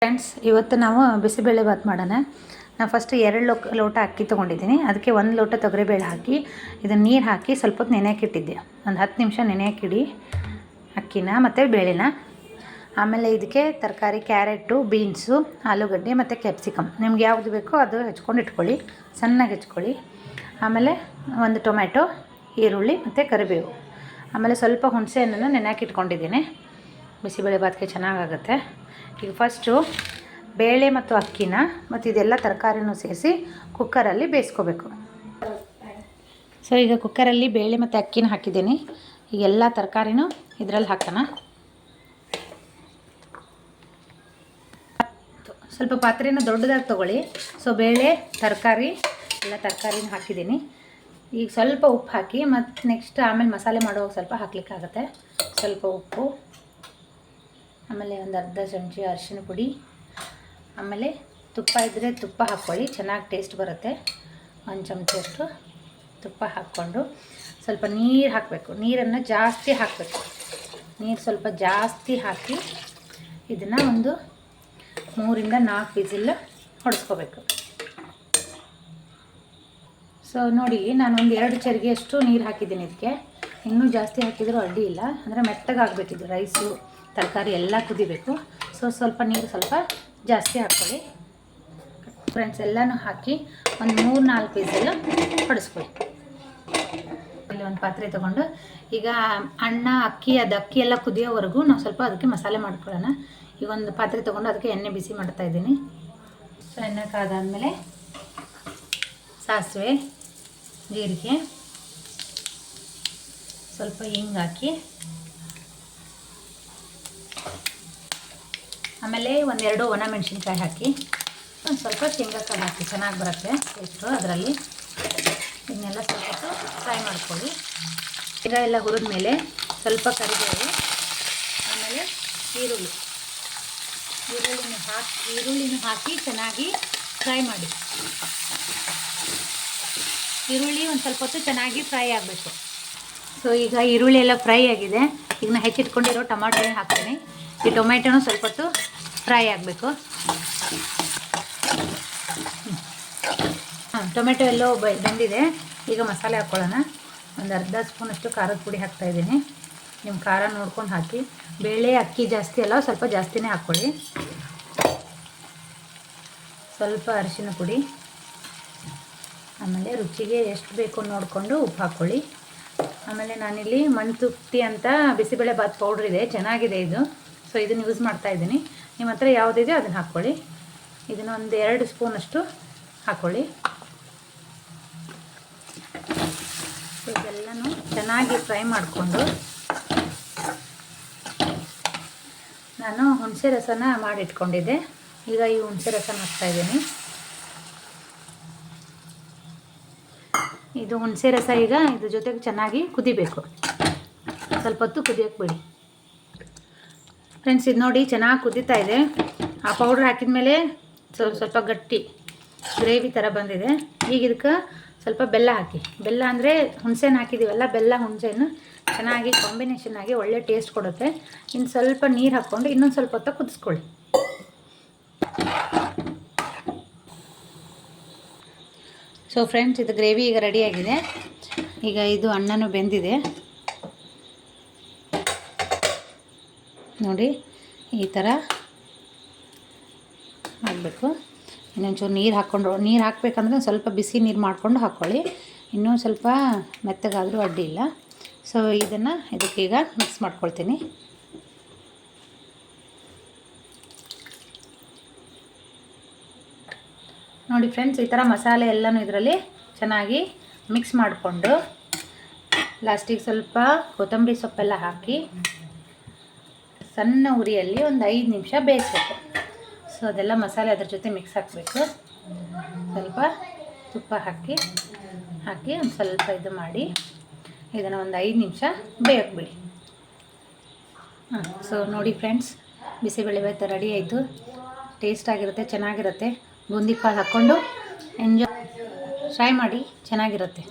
Friends, ಇವತ್ತು ನಾವು ಬಿಸಿಬೇಳೆ ಬಾತ್ ಮಾಡೋಣ. ನಾನು ಫಸ್ಟ್ 2 ಲೋಟ ಅಕ್ಕಿ ತೊಗೊಂಡಿದ್ದೀನಿ. ಅದಕ್ಕೆ 1 ಲೋಟ ತೊಗರಿಬೇಳೆ ಹಾಕಿ ಇದನ್ನು ನೀರು ಹಾಕಿ ಸ್ವಲ್ಪ ಹೊತ್ತು ನೆನೆಯಾಕಿಟ್ಟಿದ್ದೆ. ಒಂದು 10 ನಿಮಿಷ ನೆನೆಯಾಕಿಡಿ ಅಕ್ಕಿನ ಮತ್ತು ಬೇಳೆನ. ಆಮೇಲೆ ಇದಕ್ಕೆ ತರಕಾರಿ ಕ್ಯಾರೆಟು, ಬೀನ್ಸು, ಆಲೂಗಡ್ಡೆ ಮತ್ತು ಕ್ಯಾಪ್ಸಿಕಮ್ ನಿಮ್ಗೆ ಯಾವುದು ಬೇಕೋ ಅದು ಹೆಚ್ಕೊಂಡು ಇಟ್ಕೊಳ್ಳಿ, ಸಣ್ಣಗೆ ಹೆಚ್ಕೊಳ್ಳಿ. ಆಮೇಲೆ 1 ಟೊಮ್ಯಾಟೊ, ಈರುಳ್ಳಿ ಮತ್ತು ಕರಿಬೇವು. ಆಮೇಲೆ ಸ್ವಲ್ಪ ಹುಣಸೆಹಣ್ಣನ್ನು ನೆನೆಯಾಕಿಟ್ಕೊಂಡಿದ್ದೀನಿ. ಬಿಸಿಬೇಳೆ ಬಾತ್ಗೆ ಚೆನ್ನಾಗಾಗುತ್ತೆ. ಈಗ ಫಸ್ಟು ಬೇಳೆ ಮತ್ತು ಅಕ್ಕಿನ ಮತ್ತು ಇದೆಲ್ಲ ತರಕಾರಿನೂ ಸೇರಿಸಿ ಕುಕ್ಕರಲ್ಲಿ ಬೇಯಿಸ್ಕೋಬೇಕು. ಸೊ ಈಗ ಕುಕ್ಕರಲ್ಲಿ ಬೇಳೆ ಮತ್ತು ಅಕ್ಕಿನ ಹಾಕಿದ್ದೀನಿ. ಈಗ ಎಲ್ಲ ತರಕಾರಿನೂ ಇದರಲ್ಲಿ ಹಾಕೋಣ. ಸ್ವಲ್ಪ ಪಾತ್ರೆನ ದೊಡ್ಡದಾಗಿ ತೊಗೊಳ್ಳಿ. ಸೊ ಬೇಳೆ, ತರಕಾರಿ ಎಲ್ಲ ತರಕಾರಿನ ಹಾಕಿದ್ದೀನಿ. ಈಗ ಸ್ವಲ್ಪ ಉಪ್ಪು ಹಾಕಿ ಮತ್ತು ನೆಕ್ಸ್ಟ್ ಆಮೇಲೆ ಮಸಾಲೆ ಮಾಡುವಾಗ ಸ್ವಲ್ಪ ಹಾಕ್ಲಿಕ್ಕಾಗತ್ತೆ. ಸ್ವಲ್ಪ ಉಪ್ಪು, ಆಮೇಲೆ ಒಂದು ಅರ್ಧ ಚಮಚ ಅರಿಶಿನ ಪುಡಿ, ಆಮೇಲೆ ತುಪ್ಪ ಇದ್ದರೆ ತುಪ್ಪ ಹಾಕ್ಕೊಳ್ಳಿ, ಚೆನ್ನಾಗಿ ಟೇಸ್ಟ್ ಬರುತ್ತೆ. 1 ಚಮಚಷ್ಟು ತುಪ್ಪ ಹಾಕ್ಕೊಂಡು ಸ್ವಲ್ಪ ನೀರು ಹಾಕಬೇಕು. ನೀರನ್ನು ಜಾಸ್ತಿ ಹಾಕಬೇಕು. ನೀರು ಸ್ವಲ್ಪ ಜಾಸ್ತಿ ಹಾಕಿ ಇದನ್ನು ಒಂದು 3ರಿಂದ 4 ವಿಸಿಲ್ ಹೊಡೆಸ್ಕೋಬೇಕು. ಸೊ ನೋಡಿ, ನಾನು ಒಂದು 2 ಚರಿಗೆಯಷ್ಟು ನೀರು ಹಾಕಿದ್ದೀನಿ. ಇದಕ್ಕೆ ಇನ್ನೂ ಜಾಸ್ತಿ ಹಾಕಿದರೂ ಅಡ್ಡಿ ಇಲ್ಲ. ಅಂದರೆ ಮೆತ್ತಗಾಗಬೇಕಿದ್ದು ರೈಸು ತರಕಾರಿ ಎಲ್ಲ ಕುದಿಬೇಕು. ಸೊ ಸ್ವಲ್ಪ ನೀರು ಸ್ವಲ್ಪ ಜಾಸ್ತಿ ಹಾಕ್ಕೊಳ್ಳಿ ಫ್ರೆಂಡ್ಸ್. ಎಲ್ಲನೂ ಹಾಕಿ ಒಂದು 3-4 ವಿಸಿಲ್ ಹೊಡೆಸ್ಕೊಳ್ಳಿ. ಇಲ್ಲಿ ಒಂದು ಪಾತ್ರೆ ತೊಗೊಂಡು ಈಗ ಅನ್ನ ಅಕ್ಕಿ ಎಲ್ಲ ಕುದಿಯೋವರೆಗೂ ನಾವು ಸ್ವಲ್ಪ ಅದಕ್ಕೆ ಮಸಾಲೆ ಮಾಡ್ಕೊಳ್ಳೋಣ. ಈಗ ಒಂದು ಪಾತ್ರೆ ತೊಗೊಂಡು ಅದಕ್ಕೆ ಎಣ್ಣೆ ಬಿಸಿ ಮಾಡ್ತಾ ಇದ್ದೀನಿ. ಸೊ ಎಣ್ಣೆ ಕಾದಾದಮೇಲೆ ಸಾಸಿವೆ, ಜೀರಿಗೆ, ಸ್ವಲ್ಪ ಹಿಂಗೆ ಹಾಕಿ, ಆಮೇಲೆ 1-2 ಒಣ ಮೆಣಸಿನ್ಕಾಯಿ ಹಾಕಿ, ಒಂದು ಸ್ವಲ್ಪ ಶೇಂಗಾಕಾಳು ಹಾಕಿ, ಚೆನ್ನಾಗಿ ಬರುತ್ತೆ ಟೇಸ್ಟು ಅದರಲ್ಲಿ. ಇದನ್ನೆಲ್ಲ ಸ್ವಲ್ಪ ಫ್ರೈ ಮಾಡ್ಕೊಳ್ಳಿ. ಶೇಂಗಾ ಎಲ್ಲ ಹುರಿದ ಮೇಲೆ ಸ್ವಲ್ಪ ಕರಿಬೇವು, ಆಮೇಲೆ ಈರುಳ್ಳಿನ ಹಾಕಿ ಚೆನ್ನಾಗಿ ಫ್ರೈ ಮಾಡಿ. ಈರುಳ್ಳಿ ಒಂದು ಸ್ವಲ್ಪ ಹೊತ್ತು ಚೆನ್ನಾಗಿ ಫ್ರೈ ಆಗಬೇಕು. ಸೊ ಈಗ ಈರುಳ್ಳಿ ಎಲ್ಲ ಫ್ರೈ ಆಗಿದೆ. ಈಗ ನಾನು ಹೆಚ್ಚಿಟ್ಕೊಂಡಿರೋ ಟೊಮಾಟೊ ಹಾಕ್ತೀನಿ. ಈ ಟೊಮೆಟೊನೂ ಸ್ವಲ್ಪ ಹೊತ್ತು ಫ್ರೈ ಆಗಬೇಕು. ಟೊಮೆಟೊ ಎಲ್ಲೋ ಬೆಂದಿದೆ. ಈಗ ಮಸಾಲೆ ಹಾಕ್ಕೊಳ್ಳೋಣ. ಒಂದು ಅರ್ಧ ಸ್ಪೂನಷ್ಟು ಖಾರದ ಪುಡಿ ಹಾಕ್ತಾಯಿದ್ದೀನಿ. ನಿಮ್ಮ ಖಾರ ನೋಡ್ಕೊಂಡು ಹಾಕಿ. ಬೇಳೆ ಅಕ್ಕಿ ಜಾಸ್ತಿ ಅಲ್ಲ, ಸ್ವಲ್ಪ ಜಾಸ್ತಿನೇ ಹಾಕ್ಕೊಳ್ಳಿ. ಸ್ವಲ್ಪ ಅರಿಶಿನ ಪುಡಿ, ಆಮೇಲೆ ರುಚಿಗೆ ಎಷ್ಟು ಬೇಕು ನೋಡಿಕೊಂಡು ಉಪ್ಪು ಹಾಕ್ಕೊಳ್ಳಿ. ಆಮೇಲೆ ನಾನಿಲ್ಲಿ ಮಣ್ತುಪ್ಟಿ ಅಂತ ಬಿಸಿಬೇಳೆ ಬಾತ್ ಪೌಡ್ರ್ ಇದೆ, ಚೆನ್ನಾಗಿದೆ ಇದು. ಸೊ ಇದನ್ನು ಯೂಸ್ ಮಾಡ್ತಾಯಿದ್ದೀನಿ. ನಿಮ್ಮ ಹತ್ರ ಯಾವುದಿದೆ ಅದನ್ನು ಹಾಕ್ಕೊಳ್ಳಿ. ಇದನ್ನು ಒಂದು 2 ಸ್ಪೂನಷ್ಟು ಹಾಕ್ಕೊಳ್ಳಿ. ಸೊ ಇದೆಲ್ಲನೂ ಚೆನ್ನಾಗಿ ಫ್ರೈ ಮಾಡಿಕೊಂಡು ನಾನು ಹುಣಸೆ ರಸನ ಮಾಡಿಟ್ಕೊಂಡಿದ್ದೆ. ಈಗ ಈ ಹುಣಸೆ ರಸನ ಹಾಕ್ತಾಯಿದ್ದೀನಿ. ಇದು ಹುಣಸೆ ರಸ ಈಗ ಇದ್ರ ಜೊತೆಗೆ ಚೆನ್ನಾಗಿ ಕುದಿಬೇಕು. ಸ್ವಲ್ಪ ಹೊತ್ತು ಕುದಿಯೋಕ್ಕೆ ಬಿಡಿ ಫ್ರೆಂಡ್ಸ್. ಇದು ನೋಡಿ ಚೆನ್ನಾಗಿ ಕುದೀತಾ ಇದೆ. ಆ ಪೌಡ್ರ್ ಹಾಕಿದ ಮೇಲೆ ಸ್ವಲ್ಪ ಗಟ್ಟಿ ಗ್ರೇವಿ ಥರ ಬಂದಿದೆ. ಈಗ ಇದಕ್ಕೆ ಸ್ವಲ್ಪ ಬೆಲ್ಲ ಹಾಕಿ. ಬೆಲ್ಲ ಅಂದರೆ ಹುಣಸೆನ ಹಾಕಿದ್ದೀವಲ್ಲ, ಬೆಲ್ಲ ಹುಣಸೆನ ಚೆನ್ನಾಗಿ ಕಾಂಬಿನೇಷನ್ ಆಗಿ ಒಳ್ಳೆ ಟೇಸ್ಟ್ ಕೊಡುತ್ತೆ. ಇನ್ನು ಸ್ವಲ್ಪ ನೀರು ಹಾಕ್ಕೊಂಡು ಇನ್ನೊಂದು ಸ್ವಲ್ಪ ಹೊತ್ತು ಕುದಿಸ್ಕೊಳ್ಳಿ. ಸೊ ಫ್ರೆಂಡ್ಸ್, ಇದು ಗ್ರೇವಿ ಈಗ ರೆಡಿಯಾಗಿದೆ. ಈಗ ಇದು ಅನ್ನನೂ ಬೆಂದಿದೆ ನೋಡಿ, ಈ ಥರ ಆಗಬೇಕು. ಇನ್ನೊಂಚೂರು ನೀರು ಹಾಕಬೇಕಂದ್ರೆ ಸ್ವಲ್ಪ ಬಿಸಿ ನೀರು ಮಾಡಿಕೊಂಡು ಹಾಕ್ಕೊಳ್ಳಿ. ಇನ್ನೂ ಸ್ವಲ್ಪ ಮೆತ್ತಗಾದರೂ ಅಡ್ಡಿ ಇಲ್ಲ. ಸೊ ಇದನ್ನು ಇದಕ್ಕೀಗ ಮಿಕ್ಸ್ ಮಾಡ್ಕೊಳ್ತೀನಿ. ನೋಡಿ ಫ್ರೆಂಡ್ಸ್, ಈ ಥರ ಮಸಾಲೆ ಎಲ್ಲನೂ ಇದರಲ್ಲಿ ಚೆನ್ನಾಗಿ ಮಿಕ್ಸ್ ಮಾಡಿಕೊಂಡು ಲಾಸ್ಟಿಗೆ ಸ್ವಲ್ಪ ಕೊತ್ತಂಬರಿ ಸೊಪ್ಪೆಲ್ಲ ಹಾಕಿ ಸಣ್ಣ ಉರಿಯಲ್ಲಿ ಒಂದು 5 ನಿಮಿಷ ಬೇಯಿಸ್ಬೇಕು. ಸೊ ಅದೆಲ್ಲ ಮಸಾಲೆ ಅದ್ರ ಜೊತೆ ಮಿಕ್ಸ್ ಹಾಕಬೇಕು. ಸ್ವಲ್ಪ ತುಪ್ಪ ಹಾಕಿ ಒಂದು ಸ್ವಲ್ಪ ಇದು ಮಾಡಿ ಇದನ್ನು ಒಂದು 5 ನಿಮಿಷ ಬೇಯಕ್ಕೆ ಬಿಡಿ. ಸೊ ನೋಡಿ ಫ್ರೆಂಡ್ಸ್, ಬಿಸಿಬೇಳೆ ಬಾತ್ ರೆಡಿ ಆಯಿತು. ಟೇಸ್ಟಾಗಿರುತ್ತೆ, ಚೆನ್ನಾಗಿರುತ್ತೆ. ಬೂಂದಿ ಕಾಳು ಹಾಕ್ಕೊಂಡು ಟ್ರೈ ಮಾಡಿ, ಚೆನ್ನಾಗಿರುತ್ತೆ.